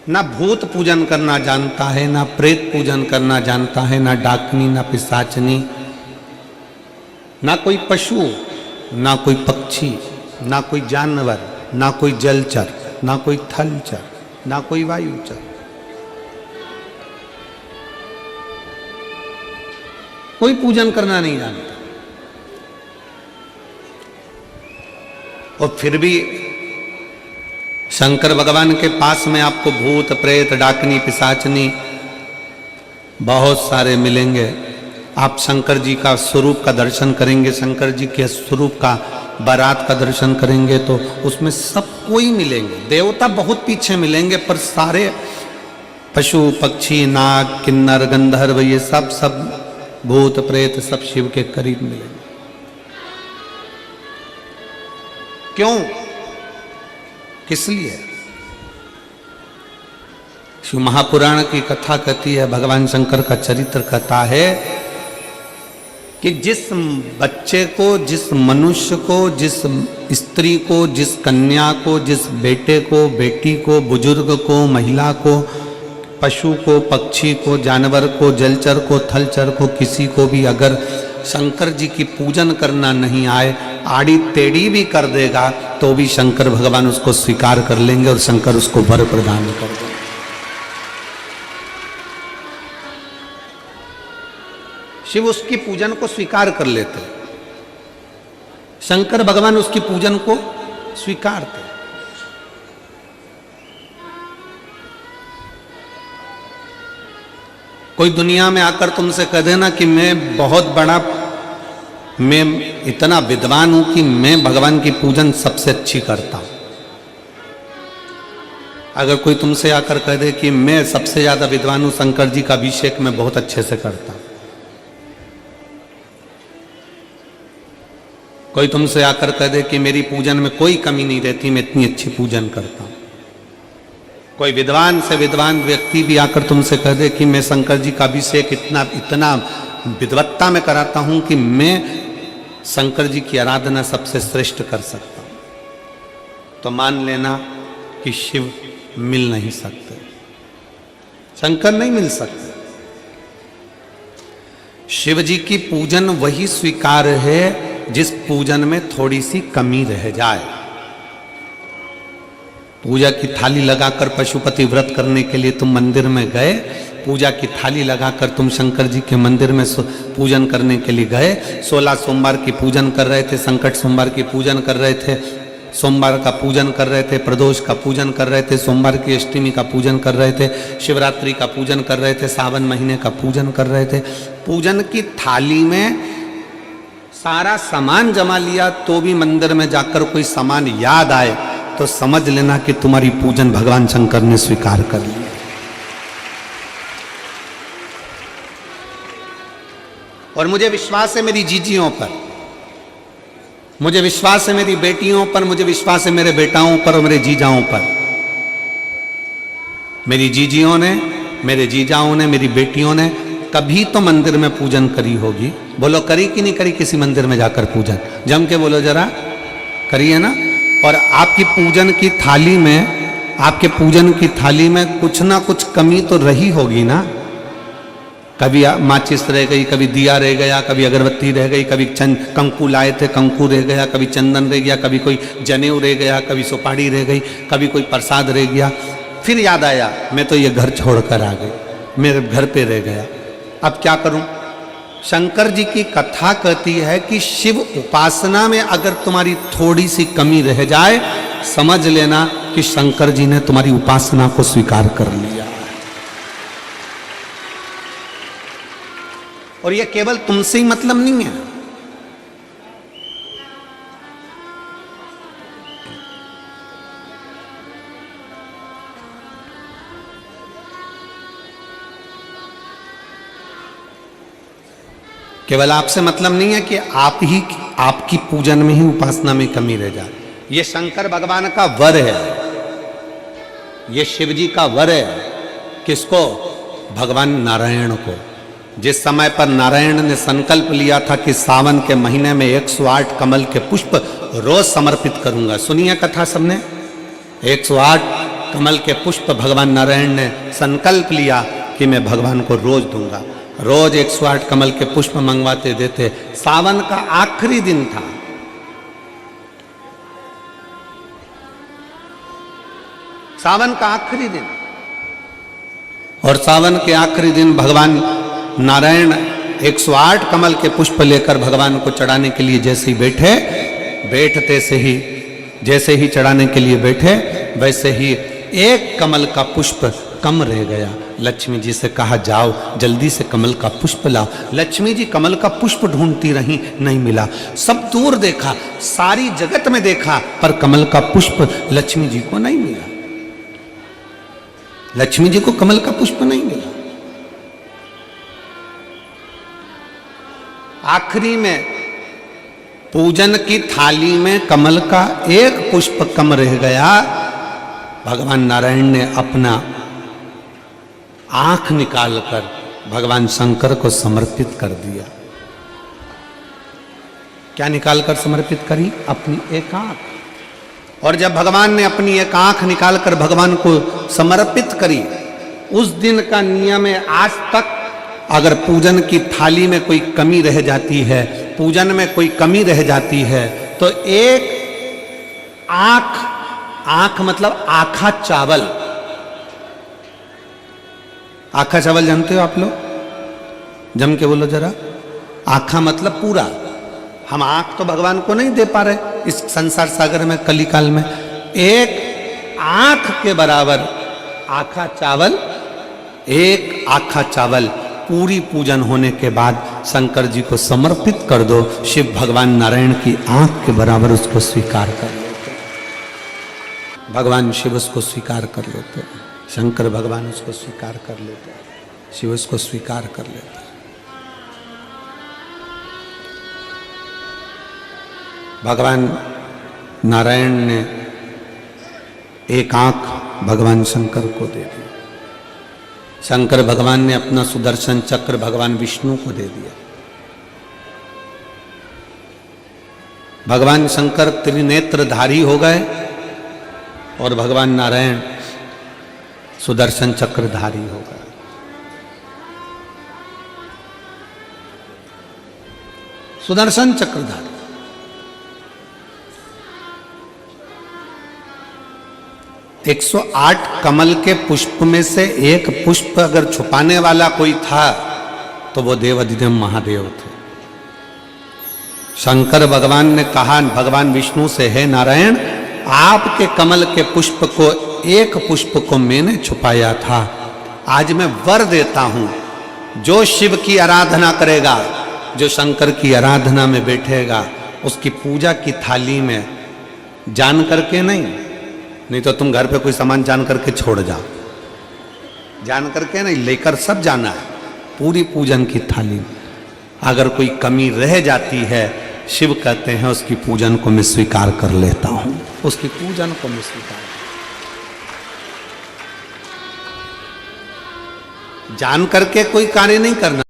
ना भूत पूजन करना जानता है, ना प्रेत पूजन करना जानता है, ना डाकनी, ना पिशाचनी, ना कोई पशु, ना कोई पक्षी, ना कोई जानवर, ना कोई जलचर, ना कोई थलचर, ना कोई वायुचर। कोई पूजन करना नहीं जानता। और फिर भी शंकर भगवान के पास में आपको भूत प्रेत डाकनी पिशाचनी बहुत सारे मिलेंगे। आप शंकर जी का स्वरूप का दर्शन करेंगे, शंकर जी के स्वरूप का बारात का दर्शन करेंगे तो उसमें सब कोई मिलेंगे। देवता बहुत पीछे मिलेंगे, पर सारे पशु पक्षी नाग किन्नर गंधर्व ये सब भूत प्रेत सब शिव के करीब मिलेंगे। क्यों? किस लिए? शिव महापुराण की कथा कहती है, भगवान शंकर का चरित्र कहता है कि जिस बच्चे को, जिस मनुष्य को, जिस स्त्री को, जिस कन्या को, जिस बेटे को, बेटी को, बुजुर्ग को, महिला को, पशु को, पक्षी को, जानवर को, जलचर को, थलचर को, किसी को भी अगर शंकर जी की पूजन करना नहीं आए, आड़ी टेढ़ी भी कर देगा तो भी शंकर भगवान उसको स्वीकार कर लेंगे और शंकर उसको वर प्रदान कर देंगे। शिव उसकी पूजन को स्वीकार कर लेते, शंकर भगवान उसकी पूजन को स्वीकारते। कोई दुनिया में आकर तुमसे कह देना कि मैं बहुत बड़ा, मैं इतना विद्वान हूं कि मैं भगवान की पूजन सबसे अच्छी करता हूं। अगर कोई तुमसे आकर कह दे कि मैं सबसे ज्यादा विद्वान हूं, शंकर जी का अभिषेक मैं बहुत अच्छे से करता हूं। कोई तुमसे आकर कह दे कि मेरी पूजन में कोई कमी नहीं रहती, मैं इतनी अच्छी पूजन करता हूं। कोई विद्वान से विद्वान व्यक्ति भी आकर तुमसे कह दे कि मैं शंकर जी का अभिषेक इतना विद्वत्ता में कराता हूं कि मैं शंकर जी की आराधना सबसे श्रेष्ठ कर सकता हूं, तो मान लेना कि शिव मिल नहीं सकते, शंकर नहीं मिल सकते। शिव जी की पूजन वही स्वीकार है जिस पूजन में थोड़ी सी कमी रह जाए। पूजा की थाली लगाकर पशुपति व्रत करने के लिए तुम मंदिर में गए, पूजा की थाली लगाकर तुम शंकर जी के मंदिर में पूजन करने के लिए गए, 16 सोमवार की पूजन कर रहे थे, संकट सोमवार की पूजन कर रहे थे, सोमवार का पूजन कर रहे थे, प्रदोष का पूजन कर रहे थे, सोमवार की अष्टमी का पूजन कर रहे थे, शिवरात्रि का पूजन कर रहे थे, सावन महीने का पूजन कर रहे थे। पूजन की थाली में सारा सामान जमा लिया तो भी मंदिर में जाकर कोई सामान याद आए तो समझ लेना कि तुम्हारी पूजन भगवान शंकर ने स्वीकार कर ली। और मुझे विश्वास है मेरी जीजियों पर, मुझे विश्वास है मेरी बेटियों पर, मुझे विश्वास है मेरे बेटाओं पर और मेरे जीजाओं पर। मेरी जीजियों ने, मेरे जीजाओं ने, मेरी बेटियों ने कभी तो मंदिर में पूजन करी होगी। बोलो करी कि नहीं करी किसी मंदिर में जाकर पूजन? जम के बोलो जरा, करी है ना? और आपकी पूजन की थाली में, आपके पूजन की थाली में कुछ ना कुछ कमी तो रही होगी ना। कभी माचिस रह गई, कभी दिया रह गया, कभी अगरबत्ती रह गई, कभी कंकु लाए थे कंकु रह गया, कभी चंदन रह गया, कभी कोई जनेऊ रह गया, कभी सुपारी रह गई, कभी कोई प्रसाद रह गया। फिर याद आया मैं तो ये घर छोड़कर आ गई, मेरे घर पे रह गया, अब क्या करूं? शंकर जी की कथा कहती है कि शिव उपासना में अगर तुम्हारी थोड़ी सी कमी रह जाए, समझ लेना कि शंकर जी ने तुम्हारी उपासना को स्वीकार कर लिया। और यह केवल तुमसे ही मतलब नहीं है, केवल आपसे मतलब नहीं है कि आपकी पूजन में ही उपासना में कमी रह जाए। ये शंकर भगवान का वर है, ये शिव जी का वर है। किसको? भगवान नारायण को। जिस समय पर नारायण ने संकल्प लिया था कि सावन के महीने में 108 कमल के पुष्प रोज समर्पित करूंगा, सुनिए कथा सबने, 108 कमल के पुष्प भगवान नारायण ने संकल्प लिया कि मैं भगवान को रोज दूंगा। रोज 108 कमल के पुष्प मंगवाते देते। सावन का आखिरी दिन था। सावन का आखिरी दिन, और सावन के आखिरी दिन भगवान नारायण 108 कमल के पुष्प लेकर भगवान को चढ़ाने के लिए जैसे ही बैठते से ही जैसे ही चढ़ाने के लिए बैठे, वैसे ही एक कमल का पुष्प कम रह गया। लक्ष्मी जी से कहा, जाओ जल्दी से कमल का पुष्प लाओ। लक्ष्मी जी कमल का पुष्प ढूंढती रही, नहीं मिला। सब दूर देखा, सारी जगत में देखा, पर कमल का पुष्प लक्ष्मी जी को नहीं मिला। लक्ष्मी जी को कमल का पुष्प नहीं मिला। आखिरी में पूजन की थाली में कमल का एक पुष्प कम रह गया। भगवान नारायण ने अपना आंख निकालकर भगवान शंकर को समर्पित कर दिया। क्या निकालकर समर्पित करी? अपनी एक आंख। और जब भगवान ने अपनी एक आंख निकालकर भगवान को समर्पित करी, उस दिन का नियम है, आज तक अगर पूजन की थाली में कोई कमी रह जाती है, पूजन में कोई कमी रह जाती है, तो एक आंख मतलब आखा चावल। आखा चावल जानते हो आप लोग? जम के बोलो जरा। आखा मतलब पूरा। हम आंख तो भगवान को नहीं दे पा रहे इस संसार सागर में, कली काल में। एक आंख के बराबर आखा चावल, एक आखा चावल पूरी पूजन होने के बाद शंकर जी को समर्पित कर दो। शिव भगवान नारायण की आंख के बराबर उसको स्वीकार कर लेते। भगवान शिव उसको स्वीकार कर लेते, शंकर भगवान उसको स्वीकार कर लेते, शिव उसको स्वीकार कर लेते। भगवान नारायण ने एक आंख भगवान शंकर को दे दी। शंकर भगवान ने अपना सुदर्शन चक्र भगवान विष्णु को दे दिया। भगवान शंकर त्रिनेत्रधारी हो गए और भगवान नारायण सुदर्शन चक्रधारी हो गए। सुदर्शन चक्रधारी। एक 108 कमल के पुष्प में से एक पुष्प अगर छुपाने वाला कोई था तो वो देवाधिदेव महादेव थे। शंकर भगवान ने कहा भगवान विष्णु से, है नारायण, आपके कमल के पुष्प को, एक पुष्प को मैंने छुपाया था। आज मैं वर देता हूं, जो शिव की आराधना करेगा, जो शंकर की आराधना में बैठेगा, उसकी पूजा की थाली में जान करके नहीं तो तुम घर पे कोई सामान जान करके छोड़ जाओ, जान करके नहीं, लेकर सब जाना है। पूरी पूजन की थाली में अगर कोई कमी रह जाती है, शिव कहते हैं उसकी पूजन को मैं स्वीकार कर लेता हूं, उसकी पूजन को मैं स्वीकार। जान करके कोई कार्य नहीं करना।